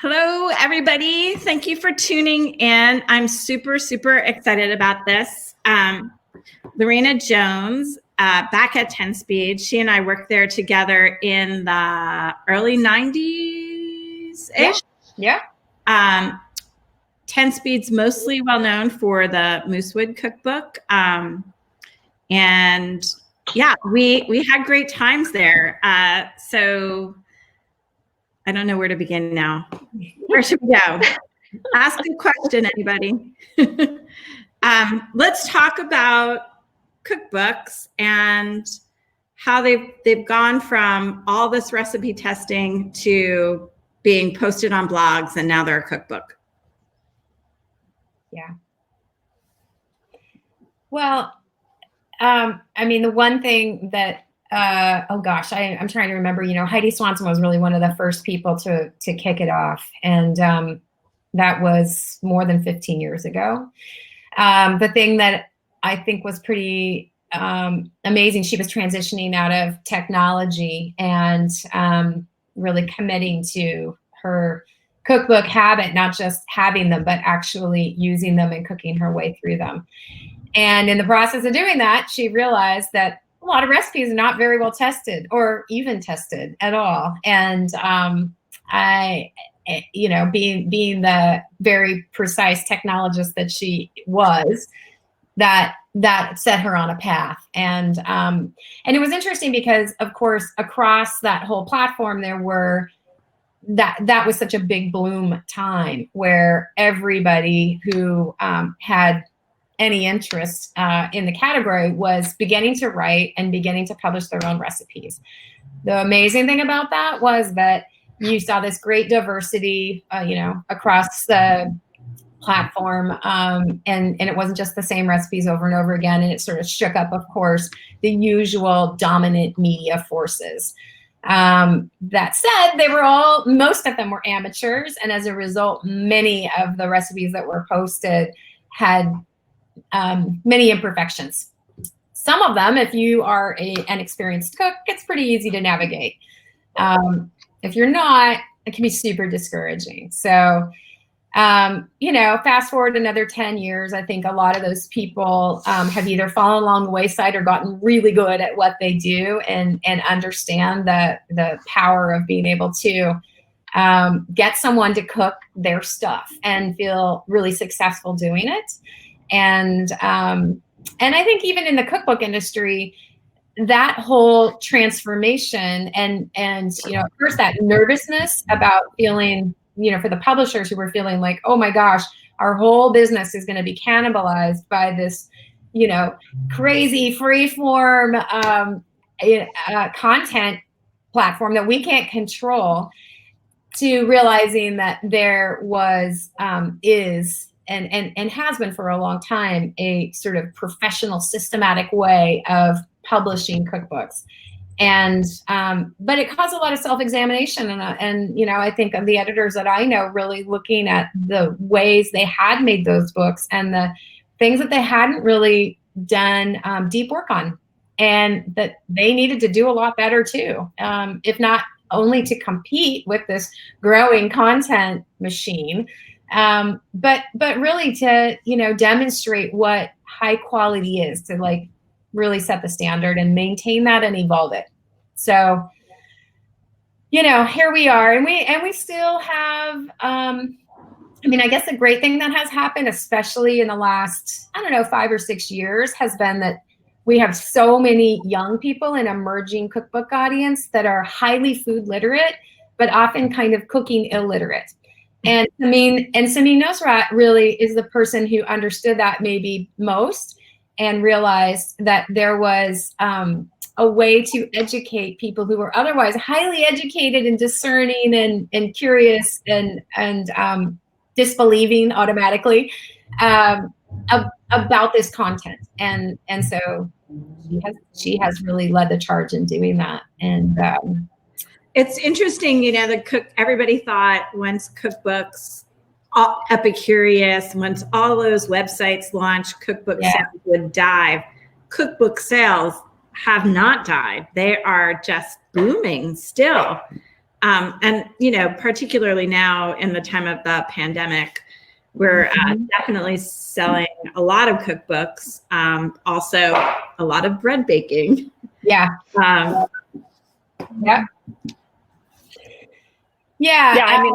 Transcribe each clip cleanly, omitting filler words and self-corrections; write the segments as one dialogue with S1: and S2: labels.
S1: Hello, everybody. Thank you for tuning in. I'm super, super excited about this. Lorena Jones, back at 10 Speed. She and I worked there together in the early 90s-ish.
S2: Yeah.
S1: 10 Speed's mostly well known for the Moosewood Cookbook. And yeah, we had great times there. So I don't know where to begin now. Where should we go? Ask a question, anybody. Let's talk about cookbooks and how they've gone from all this recipe testing to being posted on blogs, and now they're a cookbook.
S2: Yeah. Well, I mean, the one thing that I'm trying to remember, Heidi Swanson was really one of the first people to kick it off. And that was more than 15 years ago. The thing that I think was pretty amazing, she was transitioning out of technology and really committing to her cookbook habit, not just having them, but actually using them and cooking her way through them. And in the process of doing that, she realized that a lot of recipes are not very well tested or even tested at all. And being the very precise technologist that she was, that set her on a path. And it was interesting because, of course, across that whole platform, there were that was such a big bloom time where everybody who had any interest in the category was beginning to write and beginning to publish their own recipes. The amazing thing about that was that you saw this great diversity, across the platform, and it wasn't just the same recipes over and over again. And it sort of shook up, of course, the usual dominant media forces. That said, most of them were amateurs, and as a result, many of the recipes that were posted had many imperfections. Some of them, if you are an experienced cook, it's pretty easy to navigate. If you're not, it can be super discouraging. So, fast forward another 10 years, I think a lot of those people have either fallen along the wayside or gotten really good at what they do and understand the power of being able to get someone to cook their stuff and feel really successful doing it. And I think even in the cookbook industry, that whole transformation and first that nervousness about feeling, for the publishers who were feeling like, oh my gosh, our whole business is going to be cannibalized by this, crazy freeform content platform that we can't control, to realizing that there was, is, and has been for a long time, a sort of professional, systematic way of publishing cookbooks. And but it caused a lot of self-examination, and I think of the editors that I know really looking at the ways they had made those books and the things that they hadn't really done deep work on, and that they needed to do a lot better too, if not only to compete with this growing content machine, but really to demonstrate what high quality is, to really set the standard and maintain that and evolve it. So, here we are, and we still have, I guess the great thing that has happened, especially in the last, 5 or 6 years, has been that we have so many young people and emerging cookbook audience that are highly food literate, but often kind of cooking illiterate. And Samin Nosrat really is the person who understood that maybe most, and realized that there was a way to educate people who were otherwise highly educated and discerning and curious and disbelieving automatically about this content. And so she has really led the charge in doing that. And
S1: it's interesting, everybody thought once cookbooks, Epicurious, once all those websites launched, cookbook sales would dive. Cookbook sales have not died. They are just booming still. And, particularly now in the time of the pandemic, we're definitely selling a lot of cookbooks, also a lot of bread baking.
S2: Yeah. Yeah.
S3: Yeah. I mean,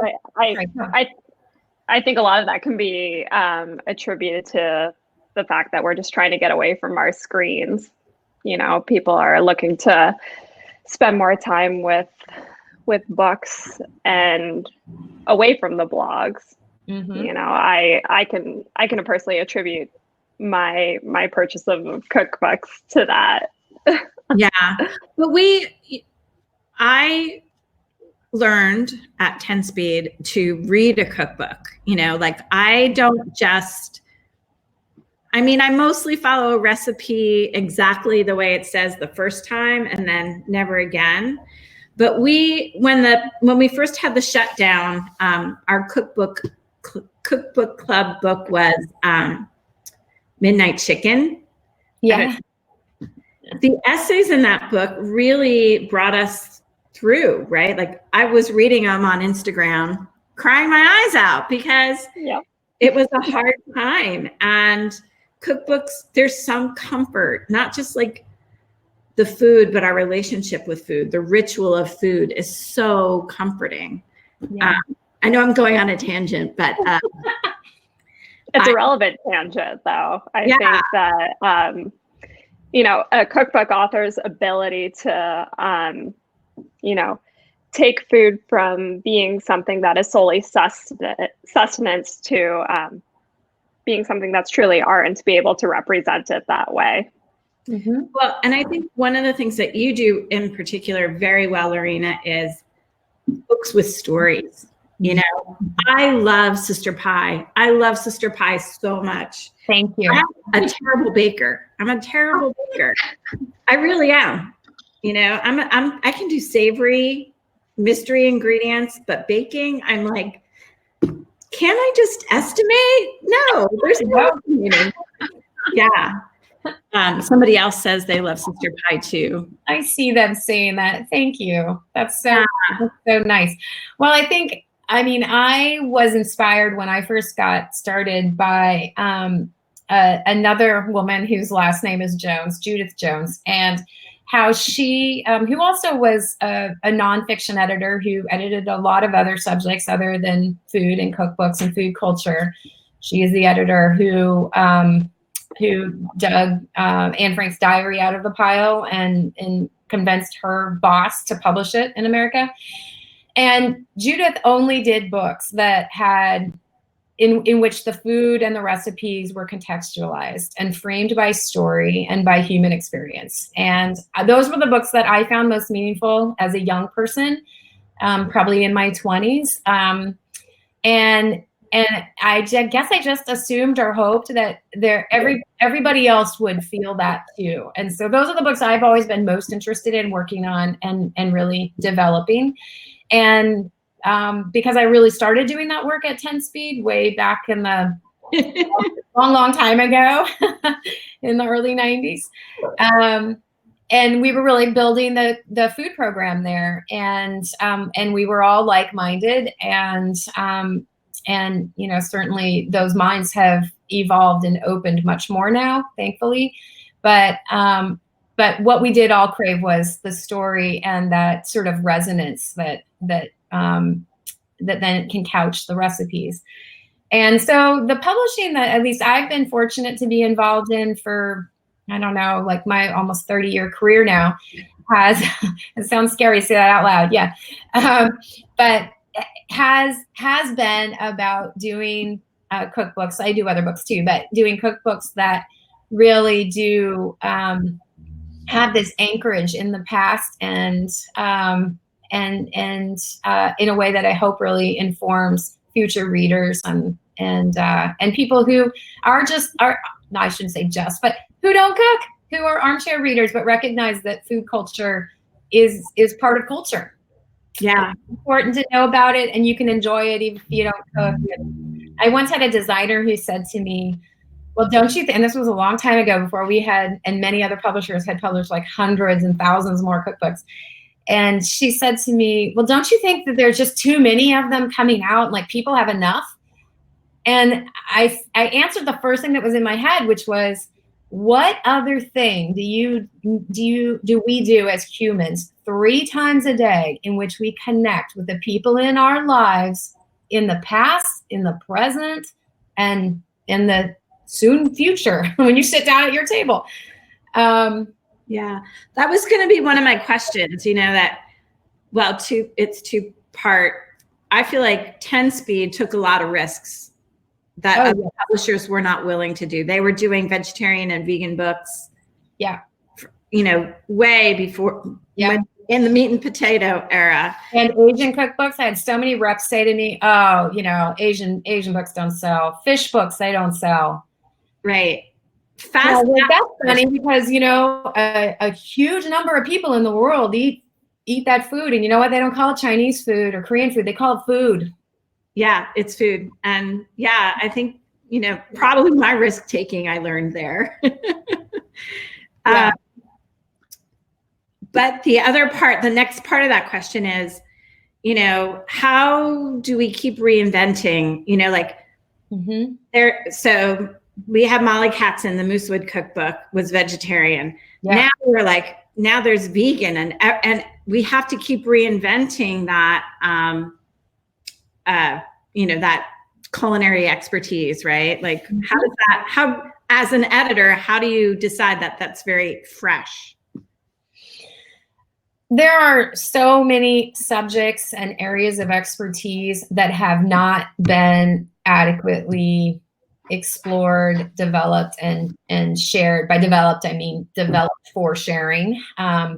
S3: I think a lot of that can be attributed to the fact that we're just trying to get away from our screens. People are looking to spend more time with books and away from the blogs. I can personally attribute my purchase of cookbooks to that.
S1: Yeah, but I learned at 10 Speed to read a cookbook. I mostly follow a recipe exactly the way it says the first time and then never again. But when we first had the shutdown, our cookbook club book was Midnight Chicken.
S2: Yeah.
S1: The essays in that book really brought us through, right? Like, I was reading them on Instagram, crying my eyes out because it was a hard time. And cookbooks, there's some comfort, not just like the food, but our relationship with food. The ritual of food is so comforting.
S2: Yeah.
S1: I know I'm going on a tangent, but
S3: it's a relevant tangent, though. I think that a cookbook author's ability to take food from being something that is solely sustenance to being something that's truly art, and to be able to represent it that way.
S2: Mm-hmm.
S1: Well, and I think one of the things that you do in particular very well, Lorena, is books with stories. I love Sister Pie. I love Sister Pie so much.
S2: Thank you.
S1: I'm a terrible baker. I really am. I can do savory mystery ingredients, but baking, I'm like, can I just estimate? No, there's no. Yeah. Somebody else says they love Sister Pie too.
S2: I see them saying that. Thank you. That's so nice. Well, I was inspired when I first got started by another woman whose last name is Jones, Judith Jones, and how she, who also was a nonfiction editor who edited a lot of other subjects other than food and cookbooks and food culture. She is the editor who dug Anne Frank's diary out of the pile and convinced her boss to publish it in America. And Judith only did books that had in which the food and the recipes were contextualized and framed by story and by human experience. And those were the books that I found most meaningful as a young person, probably in my 20s. And I guess I just assumed or hoped that everybody else would feel that too. And so those are the books I've always been most interested in working on and really developing. And because I really started doing that work at 10 Speed way back in the long time ago in the early 90s. And we were really building the food program there, and we were all like-minded, and certainly those minds have evolved and opened much more now, thankfully. But what we did all crave was the story and that sort of resonance that then can couch the recipes. And so the publishing that at least I've been fortunate to be involved in for, I don't know, like my almost 30-year career now has, it sounds scary to say that out loud, yeah. But has been about doing cookbooks. I do other books too, but doing cookbooks that really do have this anchorage in the past and in a way that I hope really informs future readers and people who are no, I shouldn't say just, but who don't cook, who are armchair readers, but recognize that food culture is part of culture.
S1: Yeah.
S2: It's important to know about it, and you can enjoy it even if you don't cook. I once had a designer who said to me, well, don't you think, and this was a long time ago before we had, and many other publishers had published like hundreds and thousands more cookbooks. And she said to me, well, don't you think that there's just too many of them coming out? Like, people have enough? And I answered the first thing that was in my head, which was, what other thing do we do as humans 3 times a day in which we connect with the people in our lives in the past, in the present, and in the soon future when you sit down at your table?
S1: Yeah, that was going to be one of my questions, it's 2-part. I feel like 10 Speed took a lot of risks that other publishers were not willing to do. They were doing vegetarian and vegan books.
S2: Yeah.
S1: Way before, in the meat and potato era.
S2: And Asian cookbooks, I had so many reps say to me, oh, Asian books don't sell. Fish books, they don't sell.
S1: Right.
S2: That's funny because, a huge number of people in the world eat that food. And you know what? They don't call it Chinese food or Korean food. They call it food. Yeah,
S1: it's food. And I think, probably my risk taking I learned there. But the other part, the next part of that question is, how do we keep reinventing, so we have Molly Katzen, the Moosewood Cookbook was vegetarian. Yeah. Now we're like, now there's vegan and we have to keep reinventing that, that culinary expertise, right? Like how, as an editor, how do you decide that that's very fresh?
S2: There are so many subjects and areas of expertise that have not been adequately explored, developed, and shared. By developed, I mean developed for sharing,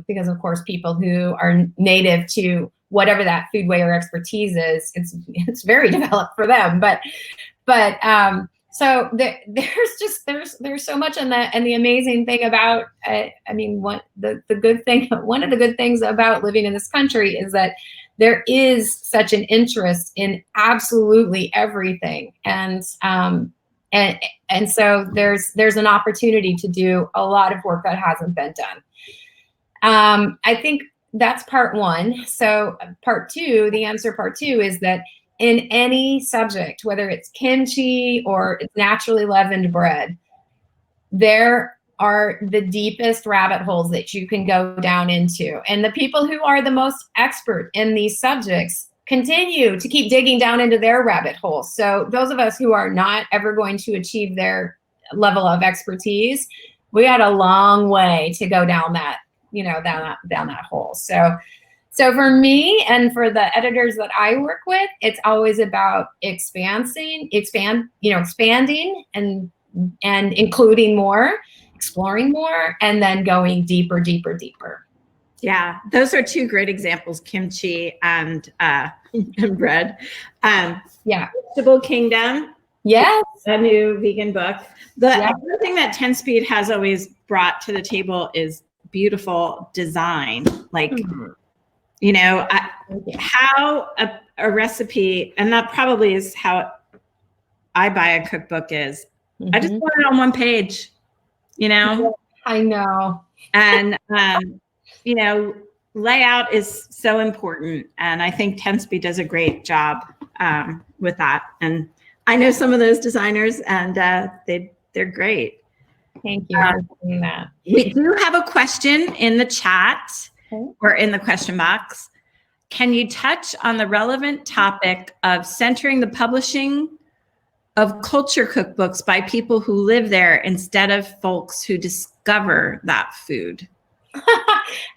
S2: because of course people who are native to whatever that food way or expertise is, it's very developed for them. But so there's so much in that. And the amazing thing about, one of the good things about living in this country is that there is such an interest in absolutely everything. And so there's an opportunity to do a lot of work that hasn't been done. I think that's part one. So part two is that in any subject, whether it's kimchi or it's naturally leavened bread, there are the deepest rabbit holes that you can go down into. And the people who are the most expert in these subjects continue to keep digging down into their rabbit holes. So those of us who are not ever going to achieve their level of expertise, we got a long way to go down that, down that hole. So for me and for the editors that I work with, it's always about expanding and including more, exploring more, and then going deeper.
S1: Yeah, those are 2 great examples, kimchi and bread. Vegetable Kingdom.
S2: Yes.
S1: A new vegan book. The other thing that 10 Speed has always brought to the table is beautiful design. Like, how a recipe, and that probably is how I buy a cookbook is, I just want it on one page,
S2: I know.
S1: And, layout is so important. And I think 10 Speed does a great job with that. And I know some of those designers, and they're great.
S2: Thank you for doing that.
S1: We do have a question in the chat or in the question box. Can you touch on the relevant topic of centering the publishing of culture cookbooks by people who live there instead of folks who discover that food?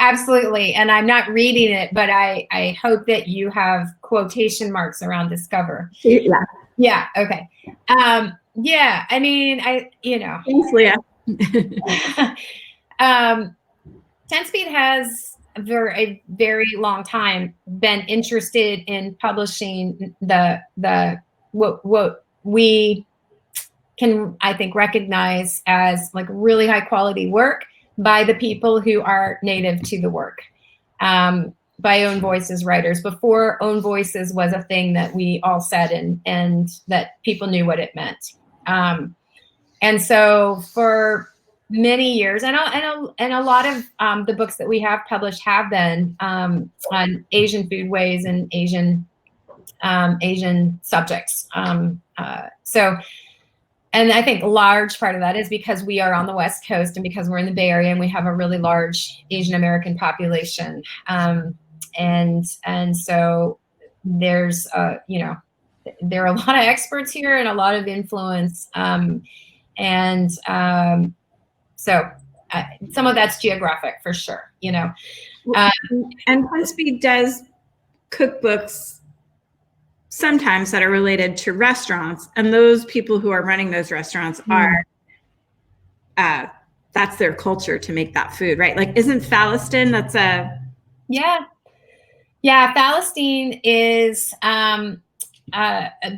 S2: Absolutely. And I'm not reading it, but I hope that you have quotation marks around discover.
S1: Yeah.
S2: Yeah. Okay. Thanks,
S1: Leah.
S2: 10 Speed has a very long time been interested in publishing what we can, I think, recognize as like really high quality work by the people who are native to the work, by own voices writers, before own voices was a thing that we all said and that people knew what it meant. And so for many years, and a lot of the books that we have published have been on Asian foodways and Asian subjects. So, and I think a large part of that is because we are on the West Coast and because we're in the Bay Area and we have a really large Asian American population. And so there's, there are a lot of experts here and a lot of influence. So some of that's geographic for sure, and
S1: Ten Speed does cookbooks sometimes that are related to restaurants, and those people who are running those restaurants are that's their culture to make that food, right? Like, isn't Falastine, that's a
S2: Falastine is a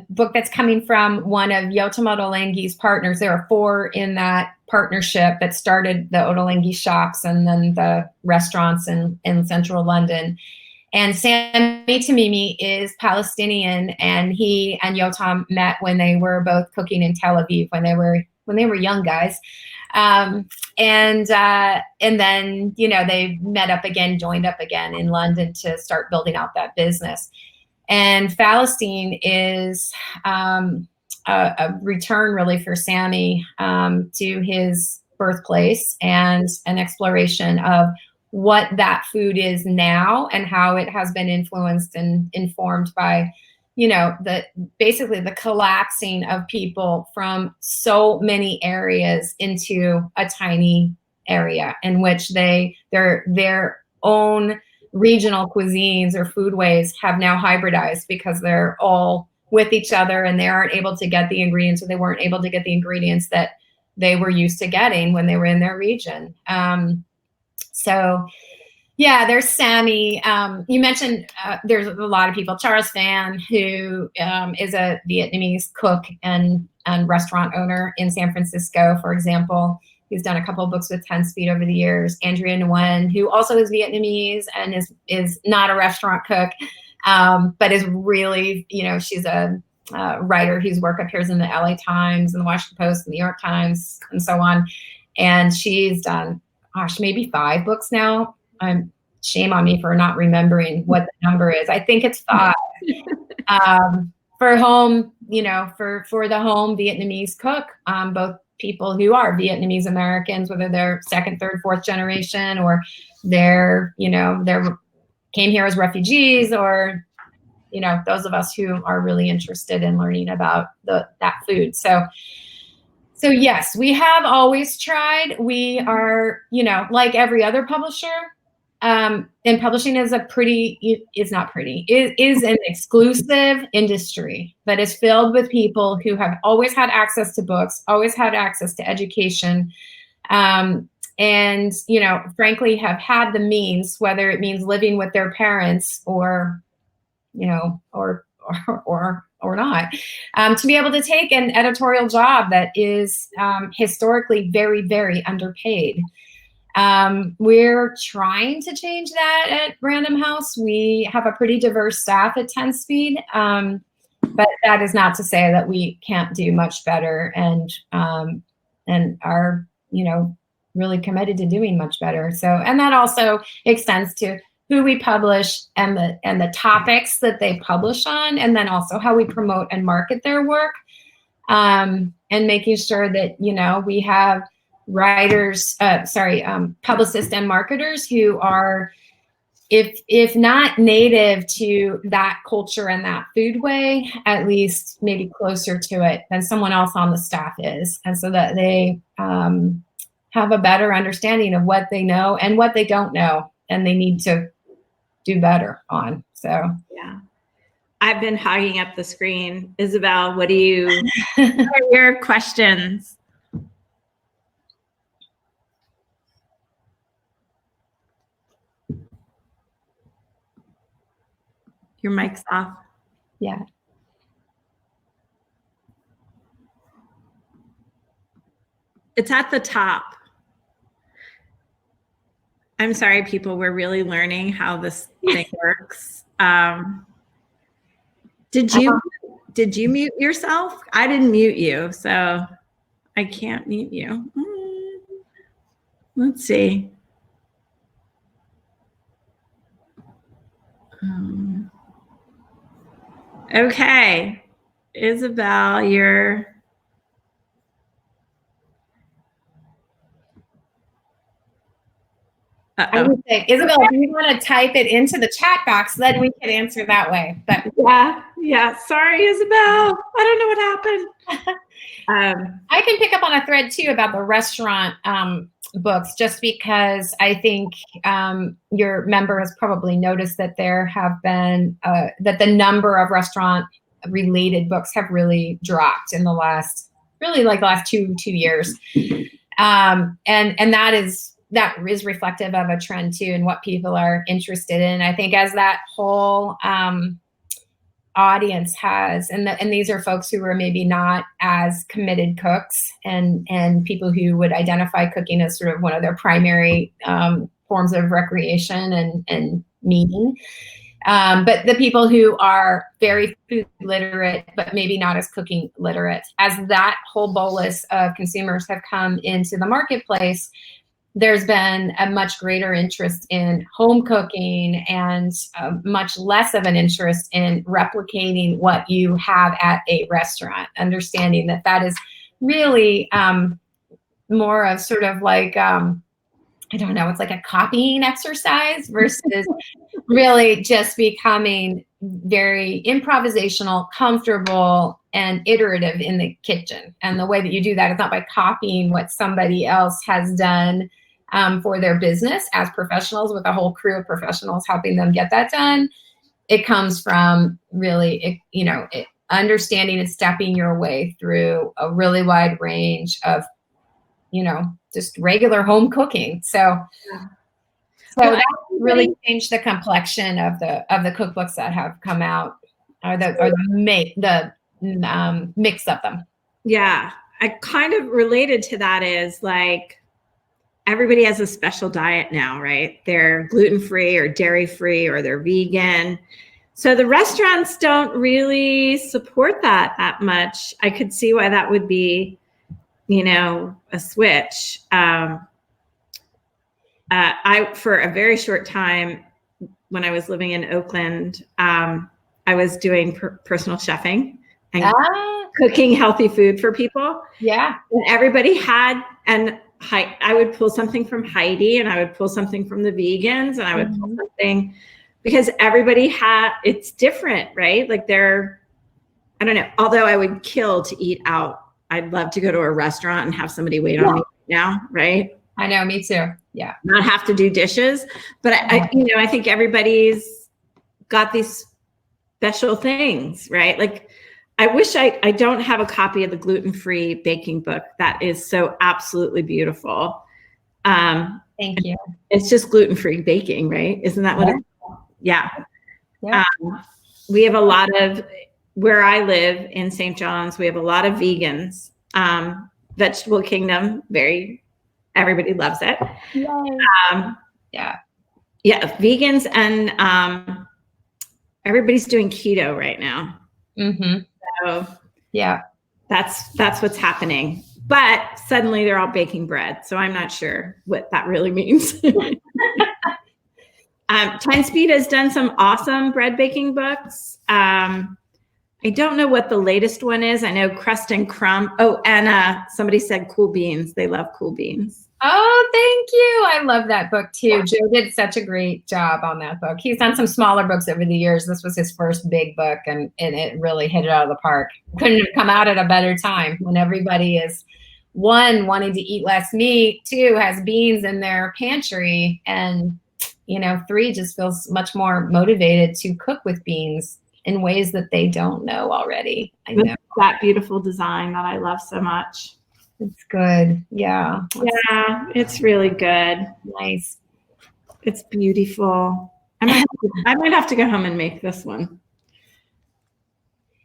S2: book that's coming from one of Yotam Ottolenghi's partners. There are 4 in that partnership that started the Ottolenghi shops and then the restaurants in central London. And Sami Tamimi is Palestinian, and he and Yotam met when they were both cooking in Tel Aviv when they were young guys. And then, they met up again, joined up again in London to start building out that business. And Falastine is a return really for Sami to his birthplace and an exploration of what that food is now and how it has been influenced and informed by, basically the collapsing of people from so many areas into a tiny area in which their own regional cuisines or foodways have now hybridized because they're all with each other and they aren't able to get the ingredients, or they weren't able to get the ingredients that they were used to getting when they were in their region. So yeah, there's Sami. You mentioned there's a lot of people. Charles Phan, who is a Vietnamese cook and restaurant owner in San Francisco, for example. He's done a couple of books with 10 Speed over the years. Andrea Nguyen, who also is Vietnamese and is not a restaurant cook, but is really, she's a writer whose work appears in the LA Times and the Washington Post and the New York Times and so on. And she's done, maybe 5 books now. Shame on me for not remembering what the number is. I think it's 5. For home, for the home Vietnamese cook, both people who are Vietnamese Americans, whether they're 2nd, 3rd, 4th generation, or they're came here as refugees, or those of us who are really interested in learning about that food. So yes, we have always tried. We are, like every other publisher, and publishing is is an exclusive industry that is filled with people who have always had access to books, always had access to education, and, frankly, have had the means, whether it means living with their parents or not, to be able to take an editorial job that is historically very, very underpaid. We're trying to change that at Random House. We have a pretty diverse staff at 10 Speed, but that is not to say that we can't do much better, and are really committed to doing much better. So, and that also extends to who we publish and the topics that they publish on, and then also how we promote and market their work, and making sure that we have writers, publicists and marketers who are, if not native to that culture and that foodway, at least maybe closer to it than someone else on the staff is, and so that they have a better understanding of what they know and what they don't know, and they need to do better on. So
S1: yeah, I've been hogging up the screen. Isabelle, what are your questions? Your mic's off.
S2: Yeah.
S1: It's at the top. I'm sorry, people. We're really learning how this thing works. Did you mute yourself? I didn't mute you, so I can't mute you. Let's see. Okay, Isabelle, you're.
S2: I would say, Isabelle, if you want to type it into the chat box, then we can answer that way. But
S1: yeah. Sorry, Isabelle. I don't know what happened.
S2: I can pick up on a thread too about the restaurant books, just because I think your member has probably noticed that there have been that the number of restaurant related books have really dropped in the last two years, and that is reflective of a trend too, and what people are interested in. I think as that whole audience has, and these are folks who are maybe not as committed cooks, and people who would identify cooking as sort of one of their primary forms of recreation and meeting. But the people who are very food literate, but maybe not as cooking literate, as that whole bolus of consumers have come into the marketplace, there's been a much greater interest in home cooking and much less of an interest in replicating what you have at a restaurant, understanding that is really more of sort of like, I don't know, it's like a copying exercise versus really just becoming very improvisational, comfortable, and iterative in the kitchen. And the way that you do that is not by copying what somebody else has done for their business as professionals, with a whole crew of professionals helping them get that done. It comes from really, understanding and stepping your way through a really wide range of, just regular home cooking. So that really changed the complexion of the cookbooks that have come out, or the mix of them.
S1: Yeah, I kind of related to that is like, everybody has a special diet now, right? They're gluten-free or dairy-free, or they're vegan. So the restaurants don't really support that much. I could see why that would be, a switch. For a very short time, when I was living in Oakland, I was doing personal chefing and cooking healthy food for people.
S2: Yeah.
S1: And everybody had, and I would pull something from Heidi, and I would pull something from the vegans, and I would pull something, because everybody it's different, right? Like I don't know, although I would kill to eat out. I'd love to go to a restaurant and have somebody wait on me now, right?
S2: I know, me too. Yeah.
S1: Not have to do dishes. But I think everybody's got these special things, right? Like, I wish I don't have a copy of the gluten-free baking book. That is so absolutely beautiful.
S2: Thank you.
S1: It's just gluten-free baking, right? Isn't that what it's called? Yeah. We have a lot of, where I live in St. John's, we have a lot of vegans. Vegetable Kingdom, everybody loves it.
S2: Yeah,
S1: vegans, and everybody's doing keto right now.
S2: Mm-hmm.
S1: So
S2: yeah,
S1: that's what's happening. But suddenly they're all baking bread, so I'm not sure what that really means. 10 Speed has done some awesome bread baking books. I don't know what the latest one is. I know Crust and Crumb. Oh, and somebody said Cool Beans. They love Cool Beans.
S2: Oh, thank you. I love that book too. Joe did such a great job on that book. He's done some smaller books over the years. This was his first big book, and it really hit it out of the park. Couldn't have come out at a better time, when everybody is, one, wanting to eat less meat, two, has beans in their pantry, and three, just feels much more motivated to cook with beans in ways that they don't know already. I know
S1: that beautiful design that I love so much.
S2: It's good. Yeah.
S1: Yeah, it's really good.
S2: Nice.
S1: It's beautiful. I might have to go home and make this one.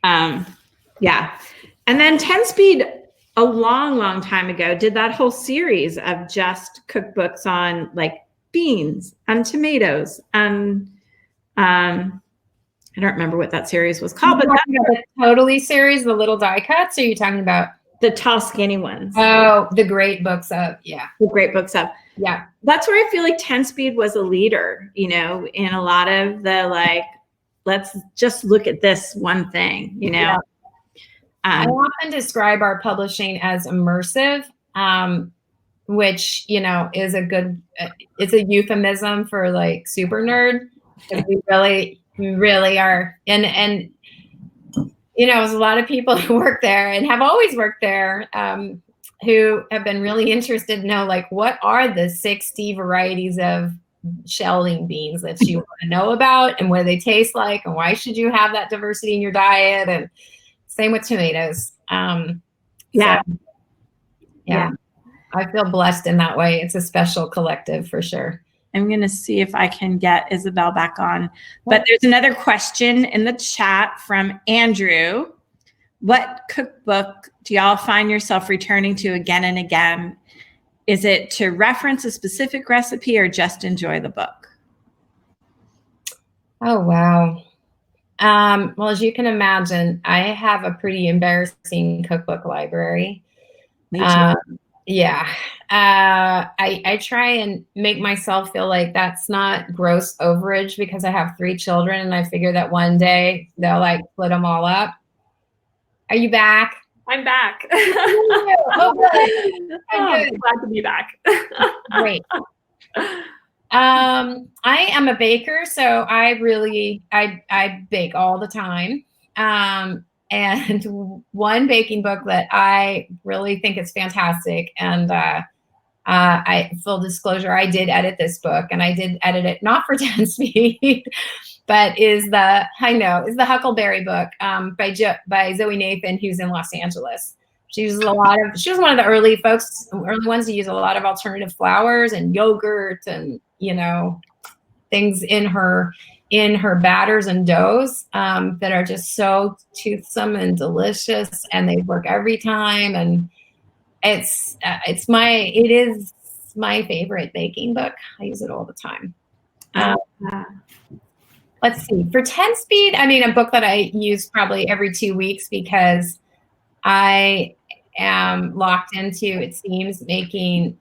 S1: Yeah. And then 10 Speed, a long time ago, did that whole series of just cookbooks on like beans and tomatoes, and I don't remember what that series was called, but that's
S2: the Totally series, the little die cuts. Or are you talking about
S1: the tall, skinny ones?
S2: Oh, the great books of,
S1: the great books of.
S2: Yeah.
S1: That's where I feel like 10 Speed was a leader, you know, in a lot of the like, let's just look at this one thing, you know.
S2: Yeah. I often describe our publishing as immersive, which, you know, is it's a euphemism for like super nerd. Because we really are. And, you know, there's a lot of people who work there and have always worked there, who have been really interested to know, like, what are the 60 varieties of shelling beans that you want to know about, and what do they taste like, and why should you have that diversity in your diet? And same with tomatoes.
S1: Yeah.
S2: I feel blessed in that way. It's a special collective for sure.
S1: I'm going to see if I can get Isabelle back on. But there's another question in the chat from Andrew. What cookbook do y'all find yourself returning to again and again? Is it to reference a specific recipe or just enjoy the book?
S2: Oh, wow. Well, as you can imagine, I have a pretty embarrassing cookbook library.
S1: Me too.
S2: Yeah. I try and make myself feel like that's not gross overage because I have 3 children and I figure that one day they'll like split them all up. Are you back?
S4: I'm back.
S2: Oh, good.
S4: I'm glad to be back.
S2: Great. I am a baker, so I bake all the time. And one baking book that I really think is fantastic, and full disclosure, I did edit this book, and I did edit it not for 10 Speed, but is the Huckleberry book by Zoe Nathan, who's in Los Angeles. She was one of the early ones to use a lot of alternative flours and yogurt and, you know, things in her batters and doughs that are just so toothsome and delicious, and they work every time. And it is my favorite baking book. I use it all the time. Let's see, for 10 Speed, I mean, a book that I use probably every 2 weeks because I am locked into, it seems, making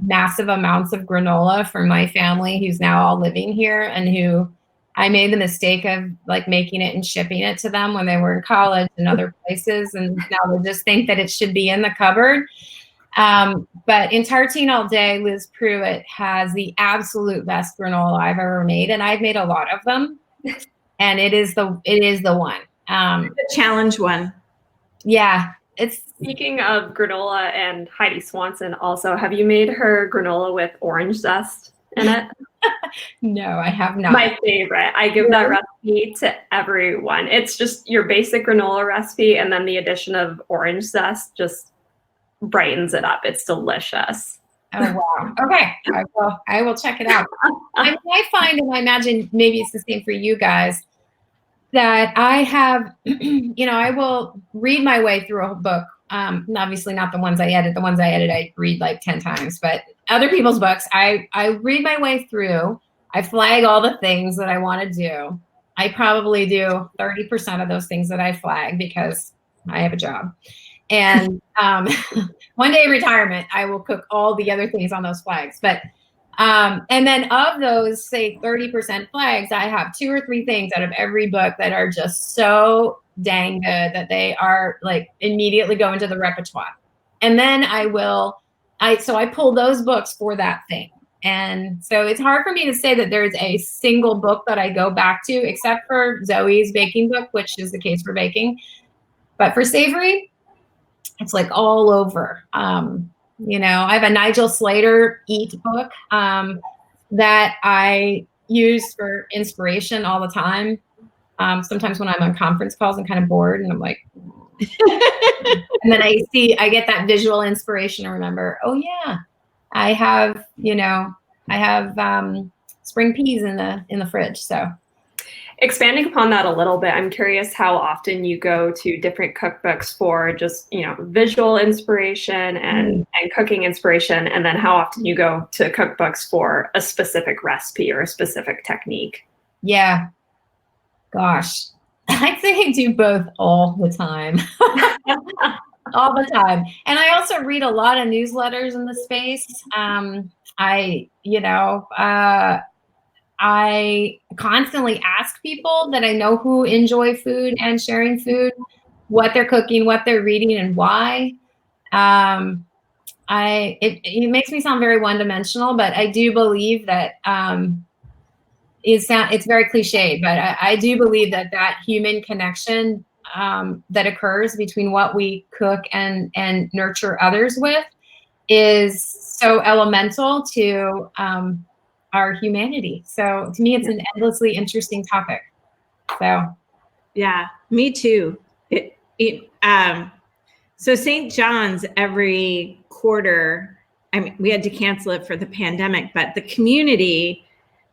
S2: massive amounts of granola for my family who's now all living here, and who I made the mistake of like making it and shipping it to them when they were in college and other places. And now they just think that it should be in the cupboard. But in Tartine All Day, Liz Pruitt has the absolute best granola I've ever made. And I've made a lot of them. And it is the one.
S1: The challenge one.
S2: Yeah.
S4: Speaking of granola and Heidi Swanson also, have you made her granola with orange zest in it?
S2: No, I have not.
S4: My favorite. I give that recipe to everyone. It's just your basic granola recipe, and then the addition of orange zest just brightens it up. It's delicious.
S2: Oh, wow. Okay. I will check it out. I find, and I imagine maybe it's the same for you guys, that I have, you know, I will read my way through a book. Obviously not the ones I edit. The ones I edit, I read like 10 times. But other people's books, I read my way through. I flag all the things that I want to do. I probably do 30% of those things that I flag because I have a job. And one day in retirement, I will cook all the other things on those flags. But and then of those, say 30% flags, I have 2 or 3 things out of every book that are just so dang good that they are like immediately go into the repertoire. And then I pull those books for that thing. And so it's hard for me to say that there's a single book that I go back to, except for Zoe's baking book, which is the case for baking. But for savory, it's like all over. You know, I have a Nigel Slater Eat book that I use for inspiration all the time. Sometimes when I'm on conference calls, I'm kind of bored and I'm like, and then I get that visual inspiration and remember, oh yeah, I have spring peas in the fridge. So
S4: expanding upon that a little bit, I'm curious how often you go to different cookbooks for just, you know, visual inspiration and cooking inspiration, and then how often you go to cookbooks for a specific recipe or a specific technique.
S2: Yeah. Gosh, I'd say I do both all the time. All the time. And I also read a lot of newsletters in the space. I constantly ask people that I know who enjoy food and sharing food, what they're cooking, what they're reading, and why. It makes me sound very one-dimensional, but I do believe that it's very cliche, but I do believe that human connection that occurs between what we cook and nurture others with is so elemental to our humanity. So to me, it's an endlessly interesting topic. So
S1: yeah, me too. So St. John's every quarter, I mean, we had to cancel it for the pandemic, but the community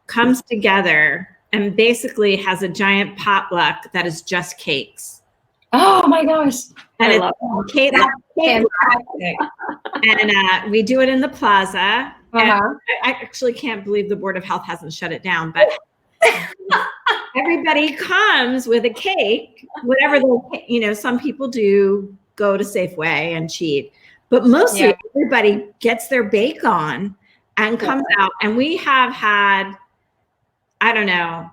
S1: comes together and basically has a giant potluck that is just cakes.
S2: Oh my gosh.
S1: And
S4: I love
S1: it's cake, fantastic. And we do it in the plaza. And I actually can't believe the Board of Health hasn't shut it down, but everybody comes with a cake, whatever some people do go to Safeway and cheat, but mostly everybody gets their bake on and comes out. And we have had, I don't know,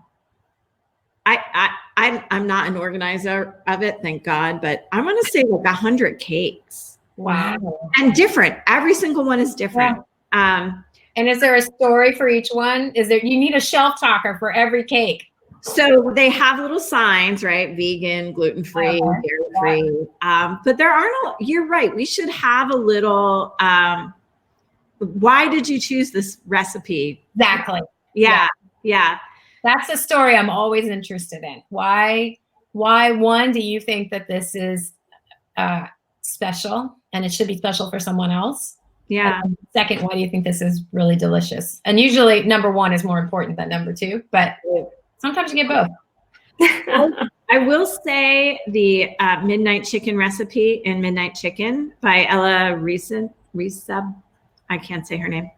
S1: I'm not an organizer of it, thank God, but I want to say like 100 cakes.
S2: Wow.
S1: And different. Every single one is different.
S2: Yeah. And is there a story for each one? You need a shelf talker for every cake?
S1: So they have little signs, right? Vegan, gluten-free, dairy-free. But there aren't, you're right. We should have a little, why did you choose this recipe?
S2: Exactly.
S1: Yeah.
S2: That's a story I'm always interested in. Why one, do you think that this is special and it should be special for someone else?
S1: Yeah.
S2: And second, why do you think this is really delicious? And usually number one is more important than number two, but sometimes you get both.
S1: I will say the Midnight Chicken recipe in Midnight Chicken by Ella Resub. I can't say her name.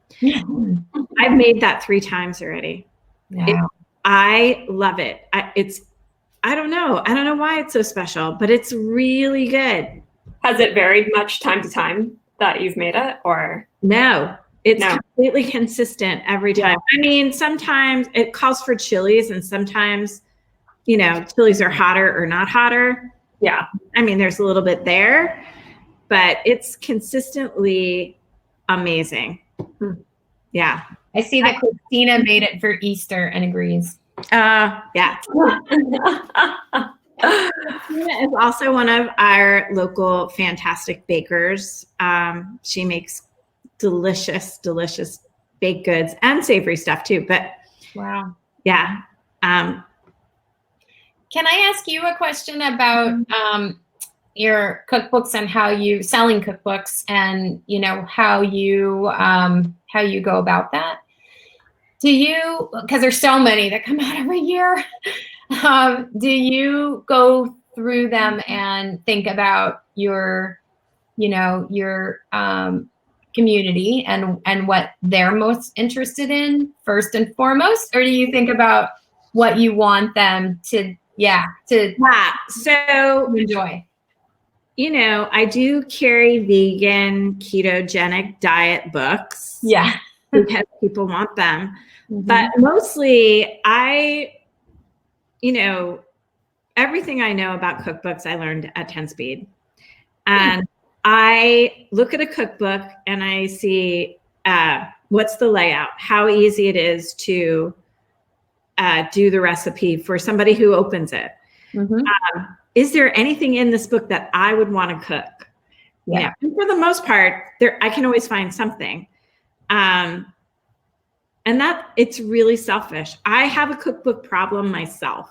S1: I've made that 3 times already.
S2: Yeah.
S1: I love it. I don't know why it's so special, but it's really good.
S4: Has it varied much time to time that you've made it, or?
S1: No, it's completely consistent every time. I mean, sometimes it calls for chilies and sometimes, chilies are hotter or not hotter.
S4: Yeah.
S1: I mean, there's a little bit there, but it's consistently amazing. Yeah.
S2: I see that Christina made it for Easter and agrees.
S1: Yeah. Christina is also one of our local fantastic bakers. She makes delicious baked goods and savory stuff too. But
S2: wow.
S1: Yeah.
S2: Can I ask you a question about your cookbooks and how you selling cookbooks and how you go about that? Do you, because there's so many that come out every year, do you go through them and think about your community and what they're most interested in first and foremost, or do you think about what you want them to
S1: so
S2: enjoy?
S1: I do carry vegan ketogenic diet books.
S2: Yeah.
S1: Because people want them.
S2: Mm-hmm.
S1: But mostly everything I know about cookbooks, I learned at 10 Speed. And I look at a cookbook and I see what's the layout, how easy it is to do the recipe for somebody who opens it.
S2: Mm-hmm.
S1: Is there anything in this book that I would want to cook?
S2: Yeah.
S1: And for the most part, I can always find something. And that it's really selfish. I have a cookbook problem myself.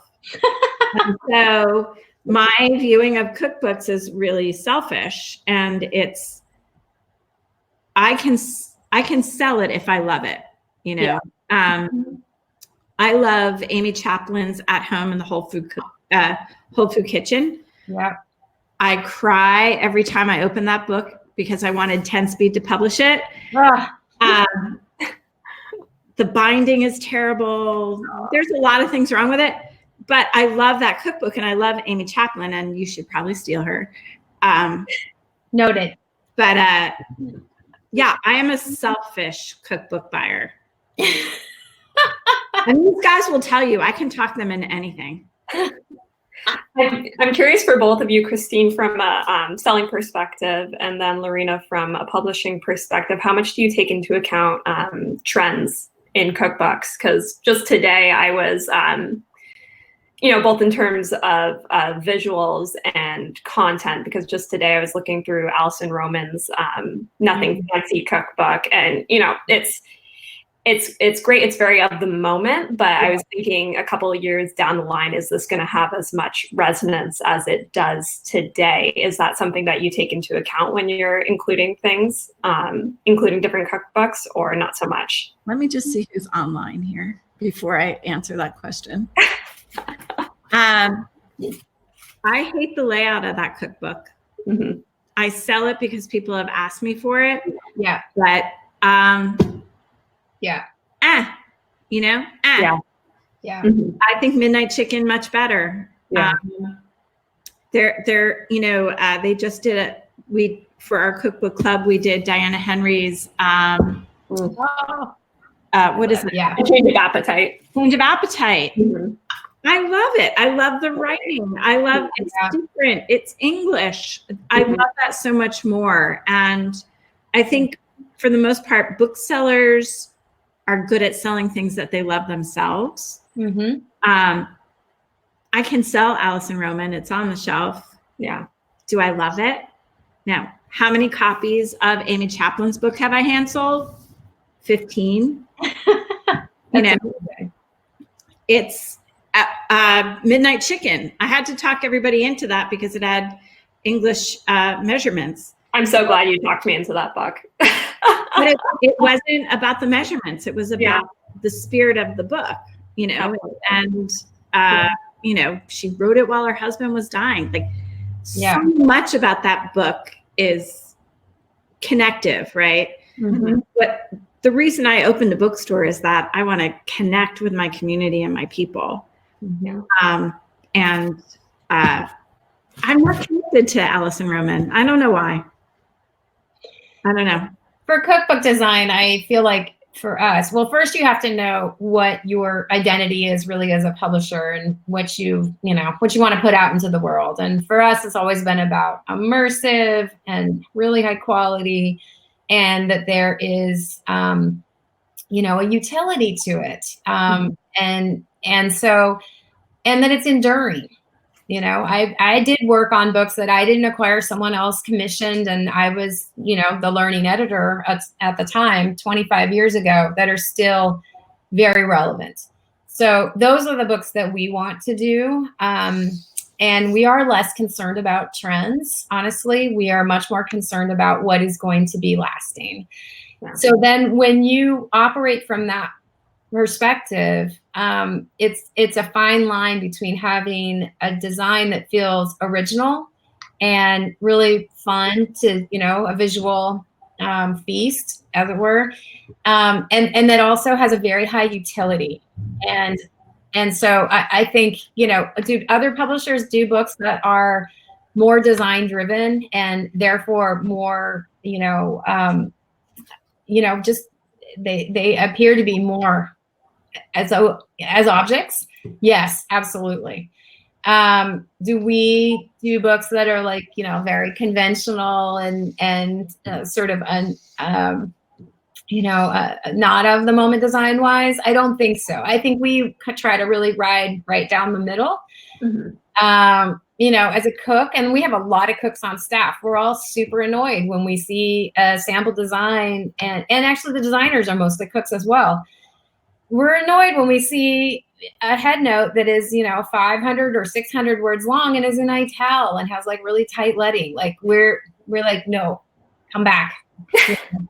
S1: And so my viewing of cookbooks is really selfish, and I can sell it if I love it,
S2: Yeah.
S1: I love Amy Chaplin's At Home in the Whole Food Kitchen.
S2: Yeah.
S1: I cry every time I open that book because I wanted 10 Speed to publish it. The binding is terrible. There's a lot of things wrong with it, but I love that cookbook and I love Amy Chaplin, and you should probably steal her.
S2: Noted.
S1: But Yeah, I am a selfish cookbook buyer. And these guys will tell you I can talk them into anything.
S4: I'm curious for both of you, Christine, from a selling perspective, and then Lorena from a publishing perspective. How much do you take into account trends in cookbooks? Because just today I was, both in terms of visuals and content, because just today I was looking through Alison Roman's Nothing Fancy cookbook, and it's great. It's very of the moment, but I was thinking a couple of years down the line, is this going to have as much resonance as it does today? Is that something that you take into account when you're including things, including different cookbooks, or not so much?
S1: Let me just see who's online here before I answer that question. I hate the layout of that cookbook.
S4: Mm-hmm.
S1: I sell it because people have asked me for it.
S2: Yeah.
S1: But
S2: Yeah.
S1: Yeah.
S2: Yeah.
S4: Mm-hmm.
S1: I think Midnight Chicken much better.
S4: Yeah.
S1: They just did for our cookbook club, we did Diana Henry's what is it?
S2: Yeah.
S4: Change of Appetite.
S1: Change of Appetite.
S4: Mm-hmm.
S1: I love it. I love the writing. I love it's different. It's English. I love that so much more. And I think for the most part, booksellers are good at selling things that they love themselves.
S2: Mm-hmm.
S1: I can sell Alison Roman. It's on the shelf.
S4: Yeah.
S1: Do I love it? No. How many copies of Amy Chaplin's book have I hand sold? 15. It's Midnight Chicken. I had to talk everybody into that because it had English measurements.
S4: I'm so glad you talked me into that book.
S1: But it wasn't about the measurements. It was about the spirit of the book, and she wrote it while her husband was dying. So much about that book is connective, right?
S2: Mm-hmm.
S1: But the reason I opened a bookstore is that I want to connect with my community and my people.
S2: Mm-hmm.
S1: And I'm more connected to Alison Roman. I don't know why. I don't know.
S2: For cookbook design, I feel like for us, well, first you have to know what your identity is really as a publisher and what you want to put out into the world. And for us, it's always been about immersive and really high quality, and that there is, a utility to it. And that it's enduring. I did work on books that I didn't acquire, someone else commissioned, and I was, the learning editor at the time, 25 years ago, that are still very relevant. So those are the books that we want to do. And we are less concerned about trends. Honestly, we are much more concerned about what is going to be lasting. Yeah. So then when you operate from that perspective, it's a fine line between having a design that feels original and really fun to, a visual feast, as it were, and that also has a very high utility. And so I think, do other publishers do books that are more design driven and therefore more, just they appear to be more as objects? Yes, absolutely. Do we do books that are very conventional and sort of not of the moment design wise? I don't think so. I think we try to really ride right down the middle. Mm-hmm. As a cook, and we have a lot of cooks on staff, we're all super annoyed when we see a sample design, and actually the designers are mostly cooks as well. We're annoyed when we see a head note that is, 500 or 600 words long and is in ital and has really tight leading. We're like, no, come back,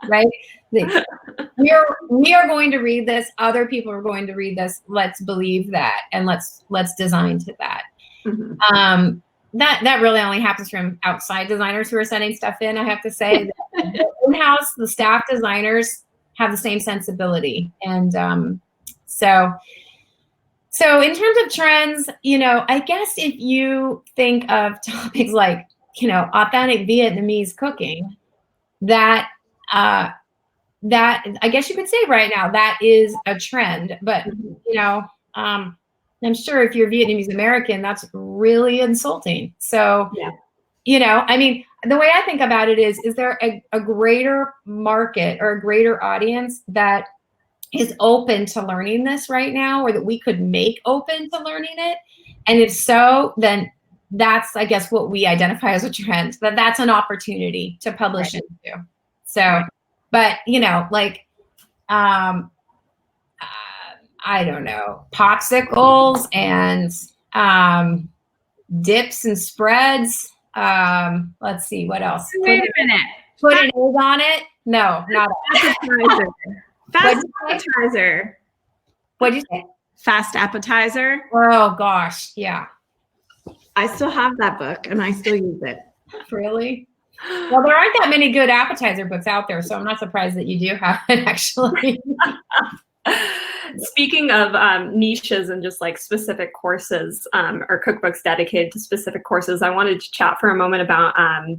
S2: right? We are going to read this. Other people are going to read this. Let's believe that, and let's design to that. Mm-hmm. That really only happens from outside designers who are sending stuff in. I have to say, in-house, the staff designers have the same sensibility, and so in terms of trends, I guess if you think of topics like, authentic Vietnamese cooking, that that, I guess you could say right now, that is a trend. But, you know, I'm sure if you're Vietnamese American, that's really insulting. So,
S4: Yeah.
S2: you know, I mean, the way I think about it is there a greater market or a greater audience that is open to learning this right now, or that we could make open to learning it? And if so, then that's, I guess, what we identify as a trend, that's an opportunity to publish into. So, but, you know, like, I don't know, popsicles and dips and spreads. Let's see, what else?
S1: Wait a minute.
S2: Put an egg on it? No, not
S1: Appetizer. Fast appetizer.
S2: What'd you say?
S1: Fast appetizer.
S2: Oh gosh, yeah.
S1: I still have that book and I still use it.
S2: Really? Well, there aren't that many good appetizer books out there, so I'm not surprised that you do have it, actually.
S4: Speaking of niches and just like specific courses or cookbooks dedicated to specific courses, I wanted to chat for a moment about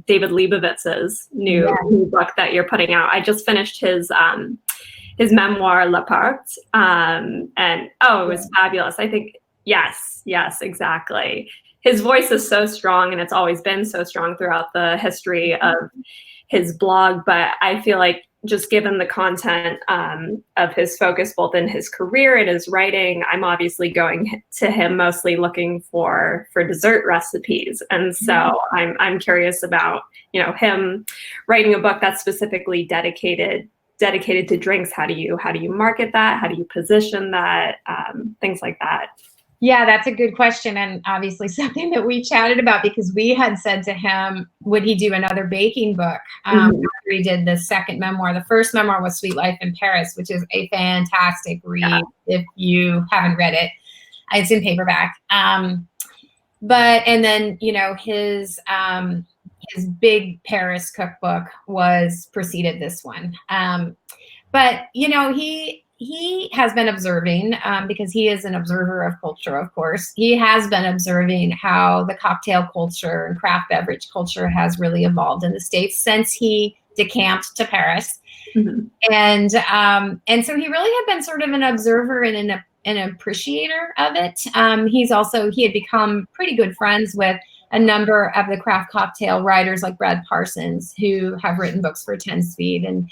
S4: David Leibovitz's new book that you're putting out. I just finished his memoir, La Part, and it was fabulous. I think, yes, exactly. His voice is so strong, and it's always been so strong throughout the history of his blog. But I feel like, just given the content of his focus, both in his career and his writing, I'm obviously going to him mostly looking for dessert recipes. And so I'm curious about, you know, him writing a book that's specifically dedicated to drinks. How do you market that? How do you position that? Things like that.
S2: Yeah, that's a good question, and obviously something that we chatted about, because we had said to him, would he do another baking book after he did the second memoir? The first memoir was Sweet Life in Paris, which is a fantastic read if you haven't read it. It's in paperback. And then, you know, his big Paris cookbook preceded this one. But, you know, he has been observing, because he is an observer of culture, of course. He has been observing how the cocktail culture and craft beverage culture has really evolved in the States since he decamped to Paris. And so he really had been sort of an observer and an appreciator of it. He had become pretty good friends with a number of the craft cocktail writers like Brad Parsons, who have written books for 10 Speed. And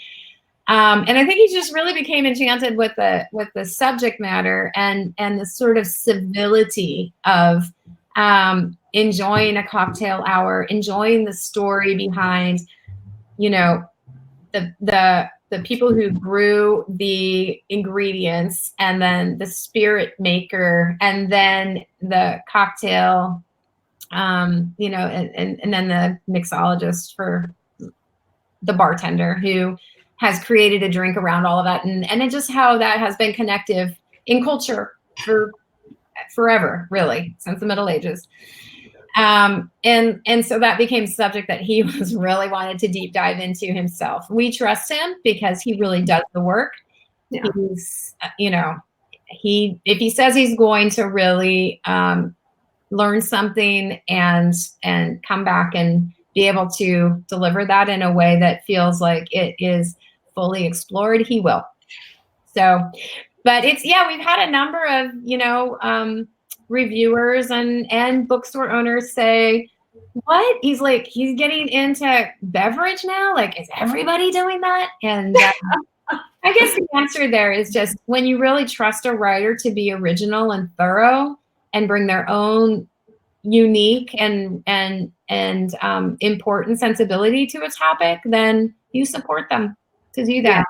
S2: I think he just really became enchanted with the subject matter and the sort of civility of enjoying a cocktail hour, enjoying the story behind, you know, the people who grew the ingredients, and then the spirit maker, and then the cocktail, you know, and then the mixologist for the bartender who has created a drink around all of that, and it just how that has been connective in culture for forever, really, since the Middle Ages. And so that became a subject that he was really wanted to deep dive into himself. We trust him because he really does the work. Yeah. He's, you know, if he says he's going to really learn something and come back and be able to deliver that in a way that feels like it is fully explored, he will. So, but we've had a number of, you know, reviewers and bookstore owners say, what? He's getting into beverage now? Like, is everybody doing that? And I guess the answer there is just, when you really trust a writer to be original and thorough and bring their own unique and important sensibility to a topic, then you support them to do that.
S4: Yeah.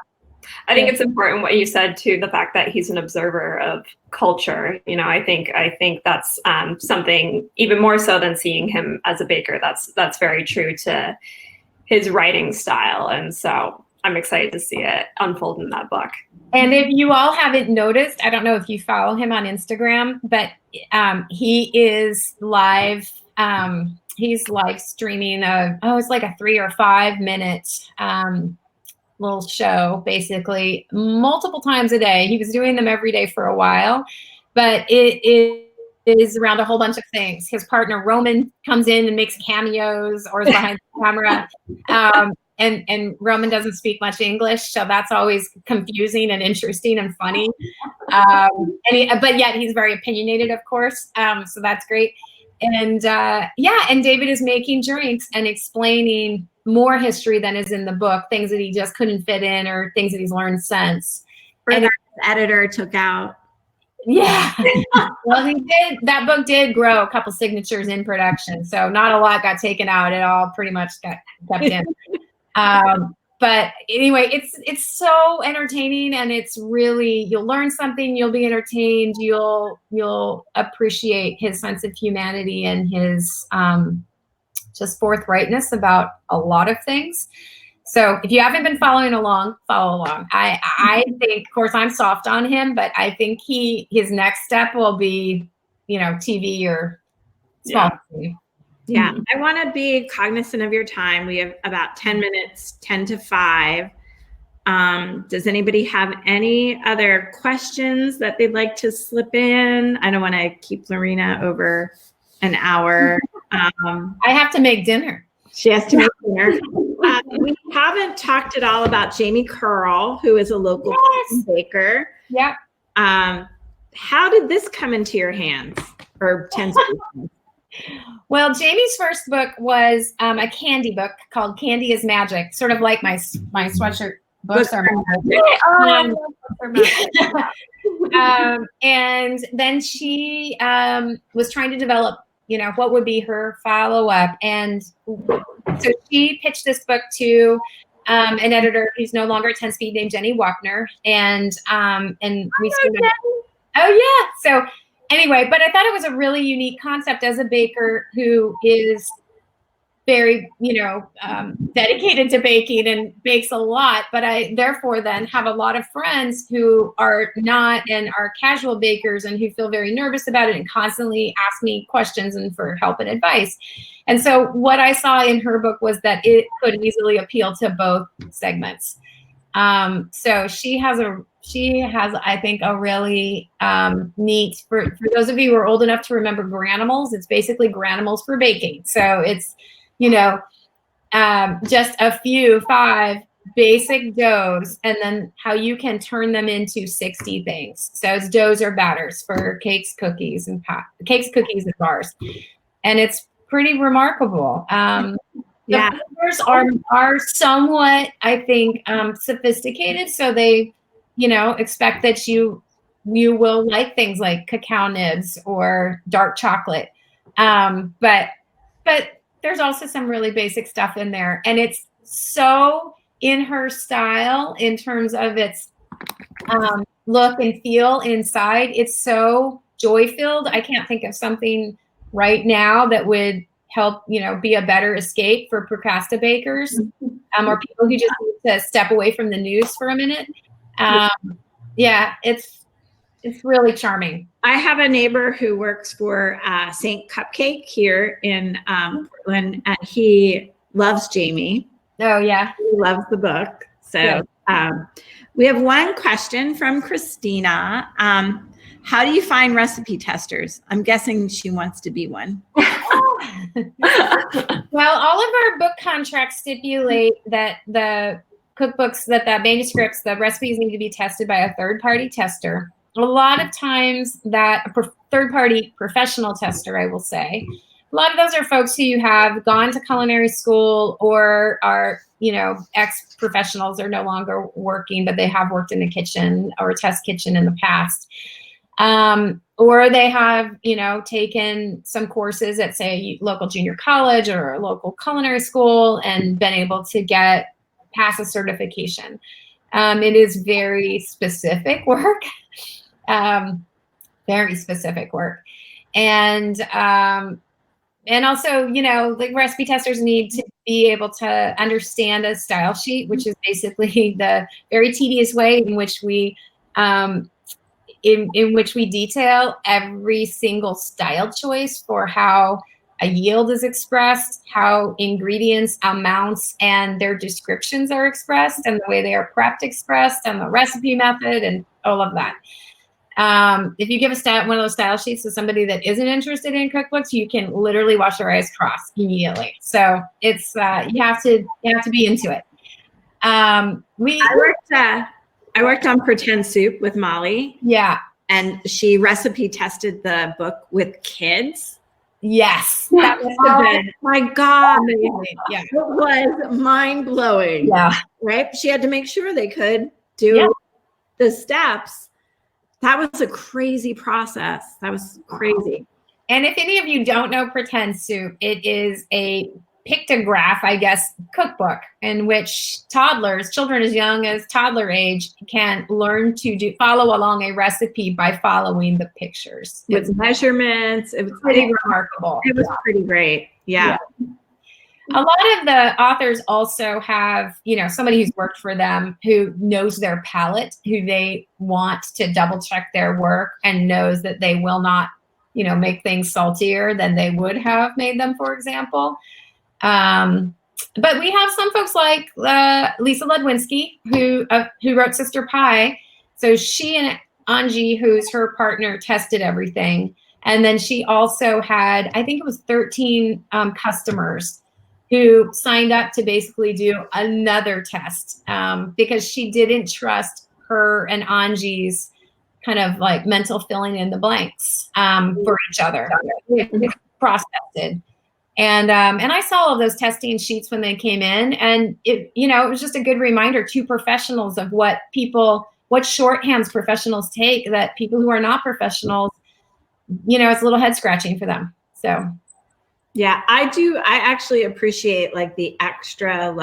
S4: I think it's important what you said too, the fact that he's an observer of culture. You know, I think that's something even more so than seeing him as a baker. That's very true to his writing style, and so I'm excited to see it unfold in that book.
S2: And if you all haven't noticed, I don't know if you follow him on Instagram, but he is live. He's live streaming it's like a 3 or 5 minute little show, basically multiple times a day. He was doing them every day for a while, but it is around a whole bunch of things. His partner Roman comes in and makes cameos or is behind the camera. and Roman doesn't speak much English, so that's always confusing and interesting and funny. But yet he's very opinionated, of course. So that's great. And and David is making drinks and explaining more history than is in the book, things that he just couldn't fit in or things that he's learned since.
S1: Or
S2: And
S1: that his editor took out.
S2: yeah. Well, he did. That book did grow a couple signatures in production, so not a lot got taken out. It all pretty much got kept in. But anyway, it's so entertaining, and it's really, you'll learn something, you'll be entertained, you'll appreciate his sense of humanity and his just forthrightness about a lot of things. So if you haven't been following along, follow along. I think, of course, I'm soft on him, but I think his next step will be, TV or small TV.
S1: Yeah, I want to be cognizant of your time. We have about 10 minutes, 10 to 5. Does anybody have any other questions that they'd like to slip in? I don't want to keep Lorena over an hour.
S2: I have to make dinner.
S1: She has to make dinner. We haven't talked at all about Jamie Curl, who is a local baker.
S2: Yeah.
S1: How did this come into your hands, or tends to?
S2: Well, Jamie's first book was a candy book called Candy is Magic, sort of like my sweatshirt books are magic. And then she was trying to develop, what would be her follow-up. And so she pitched this book to an editor who's no longer at 10 Speed named Jenny Walkner. And we started, so anyway, but I thought it was a really unique concept as a baker who is very, dedicated to baking and bakes a lot. But I therefore then have a lot of friends who are not and are casual bakers and who feel very nervous about it and constantly ask me questions and for help and advice. And so what I saw in her book was that it could easily appeal to both segments. So she has, I think, a really neat, for those of you who are old enough to remember Granimals, it's basically Granimals for baking. So it's, just a few 5 basic doughs, and then how you can turn them into 60 things. So it's doughs or batters for cakes, cookies, and bars. And it's pretty remarkable. The flavors are somewhat, I think, sophisticated. So they, expect that you will like things like cacao nibs or dark chocolate. But there's also some really basic stuff in there. And it's so in her style in terms of its look and feel inside. It's so joy-filled. I can't think of something right now that would help, be a better escape for procrastinators or people who just need to step away from the news for a minute. It's really charming.
S1: I have a neighbor who works for St. Cupcake here in Portland, and he loves Jamie.
S2: Oh, yeah.
S1: He loves the book. So we have one question from Christina. How do you find recipe testers? I'm guessing she wants to be one.
S2: Well, all of our book contracts stipulate that the cookbooks, that manuscripts, the recipes need to be tested by a third-party tester. A lot of times that third-party professional tester, I will say, a lot of those are folks who have gone to culinary school or are, ex-professionals. They're no longer working, but they have worked in a kitchen or a test kitchen in the past. Or they have, taken some courses at, say, a local junior college or a local culinary school and been able to pass a certification. It is very specific work. Very specific work. And also, like recipe testers need to be able to understand a style sheet, which is basically the very tedious way in which we in which we detail every single style choice for how a yield is expressed, how ingredients, amounts, and their descriptions are expressed, and the way they are prepped expressed, and the recipe method, and all of that. If you give one of those style sheets to somebody that isn't interested in cookbooks, you can literally watch their eyes cross immediately. So it's you have to be into it.
S1: I worked on Pretend Soup with Molly.
S2: Yeah.
S1: And she recipe tested the book with kids.
S2: Yes. That must have been
S1: my God.
S2: amazing. Yeah.
S1: It was mind blowing.
S2: Yeah.
S1: Right. She had to make sure they could do the steps. That was a crazy process. That was crazy.
S2: And if any of you don't know Pretend Soup, it is a pictograph, I guess, cookbook in which children as young as toddler age, can learn to follow along a recipe by following the pictures.
S1: With measurements. It was
S2: pretty remarkable.
S1: It was pretty great. Yeah.
S2: A lot of the authors also have, somebody who's worked for them who knows their palate, who they want to double check their work and knows that they will not, make things saltier than they would have made them, for example. But we have some folks like Lisa Ledwinski, who wrote Sister Pie. So she and Angie, who's her partner, tested everything. And then she also had, I think it was 13 customers who signed up to basically do another test because she didn't trust her and Angie's kind of like mental filling in the blanks for each other. It's processed. And I saw all of those testing sheets when they came in, and it was just a good reminder to professionals of what shorthands professionals take that people who are not professionals, it's a little head scratching for them. So.
S1: Yeah, I do. I actually appreciate like the extra,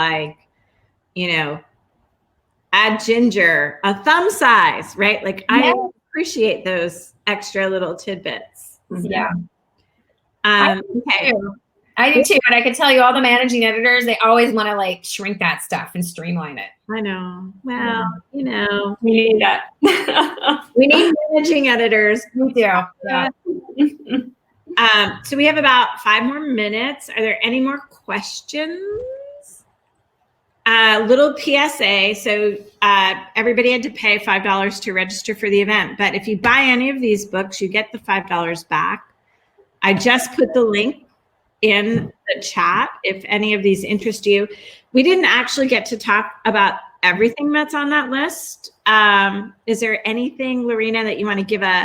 S1: add ginger, a thumb size, right? Like I appreciate those extra little tidbits.
S2: Yeah.
S1: Okay.
S2: I do too, but I can tell you all the managing editors, they always want to like shrink that stuff and streamline it.
S1: I know. Well,
S4: we need that.
S1: We need managing editors.
S2: We do. Yeah.
S1: So we have about 5 more minutes. Are there any more questions? Little PSA. So everybody had to pay $5 to register for the event. But if you buy any of these books, you get the $5 back. I just put the link in the chat if any of these interest you. We didn't actually get to talk about everything that's on that list. Is there anything, Lorena, that you want to give a